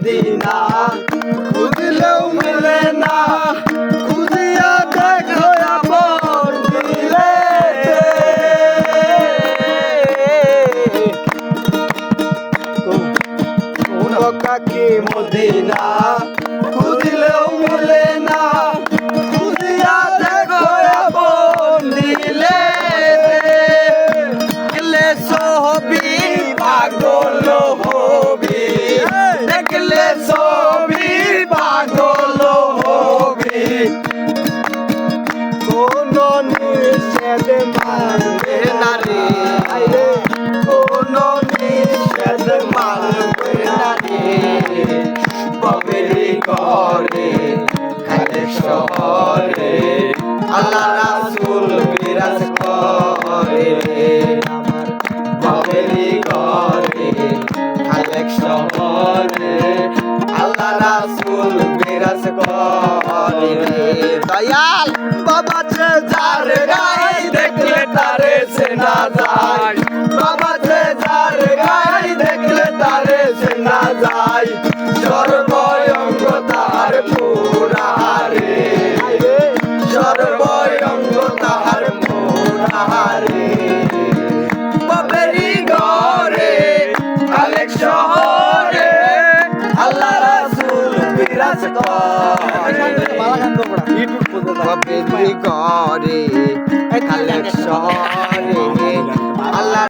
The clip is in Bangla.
দিনা খুঁজলেও মেলে না, খুঁজিয়া দেখো আপন দিলে। মক্কাকে মদিনা খুঁজলেও মেলে না, খুঁজিয়া দেখো আপন দিলে। দেখলে ছবি পাগল হবি, দেখলে ছবি পাগল হবি, কোন নিষেধ মানবে না রে, কোন নিষেধ মানবে না রে। ববেরি করে খালে শহরে আল্লাহ রাসূল বিরাজ করে রে। আমার ববেরি করে খালে শহরে আল্লাহ রাসূল বিরাজ করে রে। দয়াল বাবা যে যার গাই দেখলে তারে চেনা যায়, বাবা যে যার গাই দেখলে তারে চেনা যায়। সর্বঙ্গ তাহার পুরা রে, সর্বঙ্গ তাহার পুরা রে। ববেরি ঘরে খালেক শহরে আল্লাহ রাসূল বিরাজ করে। ববেরি ঘরে খালেক শহরে আল্লাহ